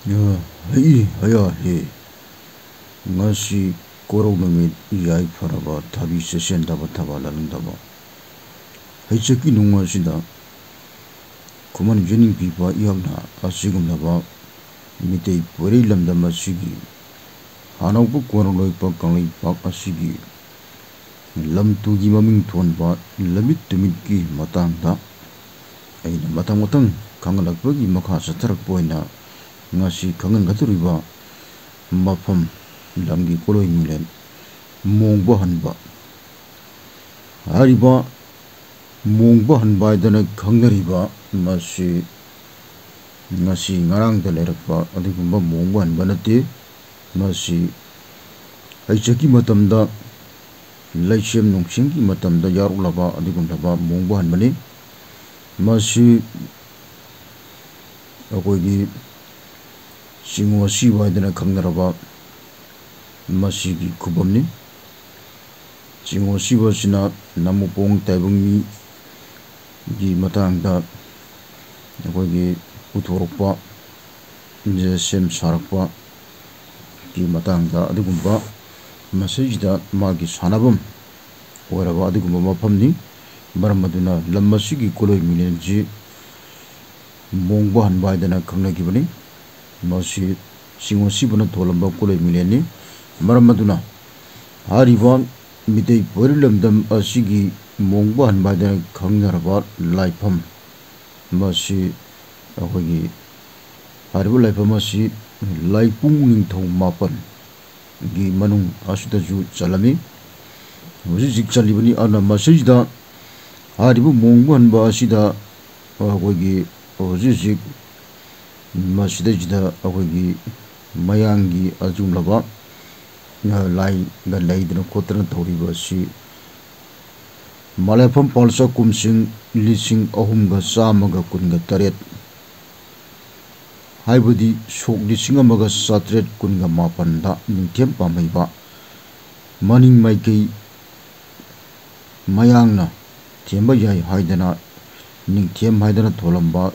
haya he ngasi korok namit iyai faraba tabi sesen daba taba lalang daba hay chaki nunga sida kuman jening pipa iyagna asigum daba mitay pwari lamdama sigi hanaw pa korok loy pa kanglay pa asigi lam tugi maming tuan pa lamit tumit ki matang da ay na matang kangalagpagi makha satarak po na ngasi kangen katuriba mafam lamgi koloy milen mongba hanba hariba mongba hanba dana kangnariba ngasi ngarang da lerakpa adigumba mongba hanba nate ngasi aichaki matamda laichem nongchingki matamda yarulaba adigumba mongba hanbani masi akoigi Singo siwa dana kangnaraba masigi kubamni Singo siwa sina namupong taibungi gi matangda akoigi uthorokpa sem sarakpa gi matangda adigumba masajida magi sanabam oiraba adigumba mafamni maramaduna lammasigi koloi milenji mongba hanba dana kangnagibani masi singo sibana tholamba koloi mileni maramaduna hariba mitei porilamdam asigi mongba hanba dana kangnaraba laifam masi akoigi hariba laifam asi laipung ningthau mapan gi manung asudaju chalami hojik chalibani ana masajida hariba mongba hanba asida akoigi hojik masida jida akoigi mayangi ajumlaba lai ga laidna khotna thoriba si malafam palsa kumsing lising ahumga samaga kunga taret haibudi sok lising amaga satret kunga mapanda ningthem pamaiba maning maikei mayangna themba yai haidana ningthem haidana tholamba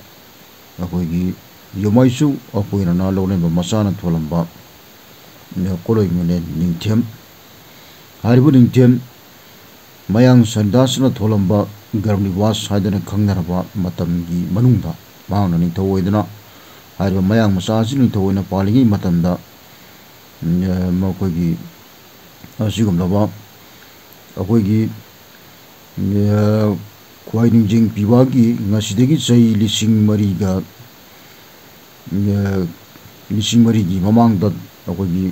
akoigi Yomaisu apoina na lawlemba masana tholamba koloi mine ningthem haribu ningthem mayang sandasna tholamba garmni was haidana kangnaraba matamgi manungda maangna ningthau oidana hariba mayang masasi ningthau oina palingi matamda makoigi asigumlaba akoigi kwai ningjing pibagi ngasidagi chai lising mariga lising marigi mamangda akoigi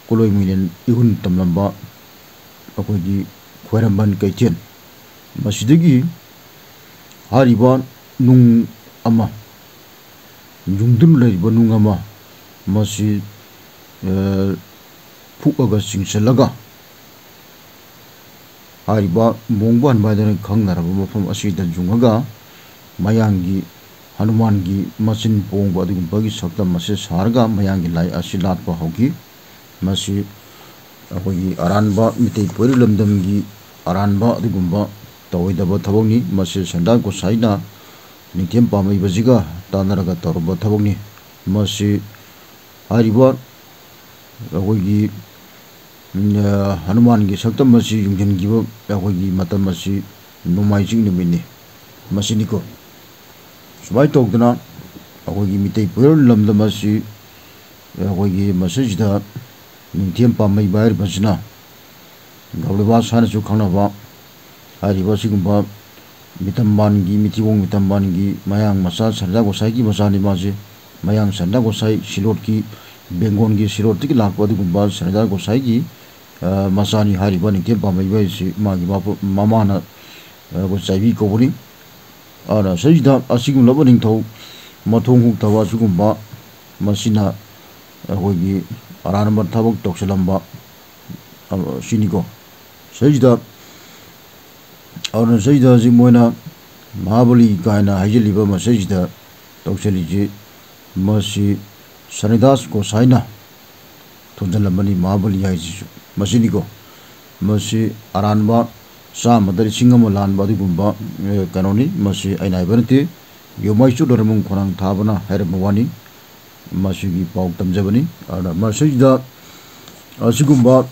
koloi milen ihun tamlamba akoigi khwairamban kaithen masidagi hariba nung ama jungdun laiba nung ama masi phukaga singsalaga hariba mongba hanbaidana kangnaraba mafam asida jungaga mayangi Hanumangi masin pongba adigumbagi sakta masi sarga mayangi lai asi latpa hogi masi akoigi aranba mitei pori lamdamgi aranba adigumba tawoidaba thabokni masi sanda gosaina ningthem pamaibajiga tanaraga tawrba thabokni masi hariba akoigi Hanumangi sakta masi yungjangiba akoigi matam masi nomaijing numini masiniko Sumai tokdana akoigi mitei pori lamdam asi akoigi masajida ningthem pamai bair basina gableba sanasu khangnaba hariba sigumba mitambangi mitibong mitambangi mayang masa sarda gosaigi masani masi mayang sarda gosai silotki bengongi silotki lakpa digumba sarda gosaigi masani hariba ningthem pamai baisi magi mamana gosaibi kobuni Ara sajida asigum laba ningthau mathong huktawa sugumba masina akoigi aranambar thabak toksalamba siniko sajida ji moina Mahabali kaina haijaliba masajida toksaliji masi Sanidas gosaina thonjalambani Mahabali haiji masiniko masi aranba Samadari singama lanba digumba kanoni masi aina ibanti yomaisu dormung khonang thabana hairmawani masigi pau tamjabani ana masida asigumba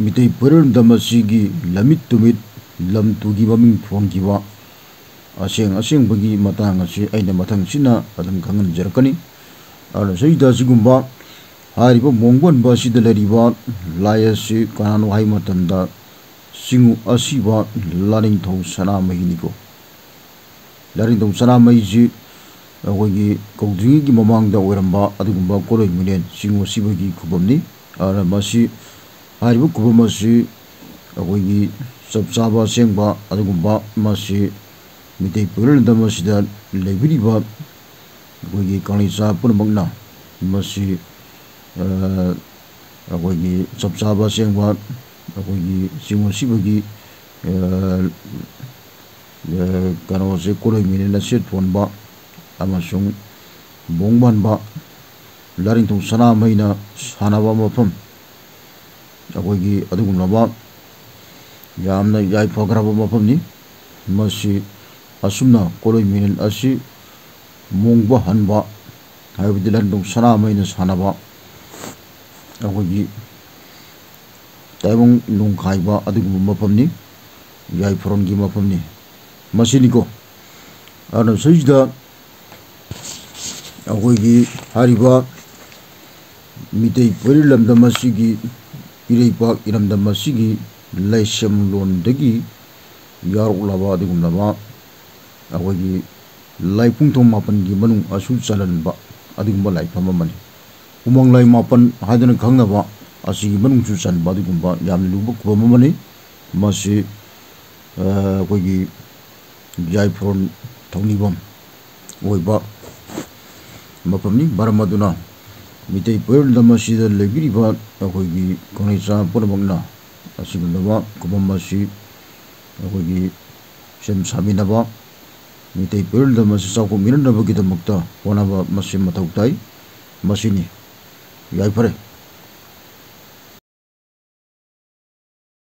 mitei pural damasigi lamit tumit lam tugi maming phongiba aseng bagi matang asi aina matang sina adum kangan jarkani ana saida sigumba hariba mongban basida lariba layasi kanano hai matamda singu asiba laring thau sana mahiniko laring thau sana maiji agogi kongdri gi mamang da oramba adugumba koroi minen singu sibagi kubamni ara masi hariba kubamasi agogi sabsaba sengba adugumba masi mitei pural damasida lebiriba agogi kanisa punmangna masi agogi sabsaba sengba agogi singu sibagi kano se koroi minen na set fonba amasung bongbanba laring thong sana maina sanaba mafam agogi adugumaba yamna yai phagraba mafamni masi asumna koroi minen asi mongba hanba haibdi laring thong sana maina sanaba agogi taibong lungkhaiba adugumba mafamni yai phorongi mafamni masiniko ana sajda agogi hariba mitei pural damasigi ireipak iram damasigi laisem lon dagi yaruk laba adugumba agogi laipung thong mapan gi manung asu chalanba adugumba laipam amani umang lai mapan hadana khangnaba asigi manung su chanba adugumba yam luba kubam amani masi agogi jaipron thongnibam oiba mapamni baramaduna mitei pural damasida lebiriba agogi kanisa punmangna asigundaba kubam masi agogi sem saminaba mitei pural damasi sauko miranaba gidamakta honaba masi mathautai masini yai phare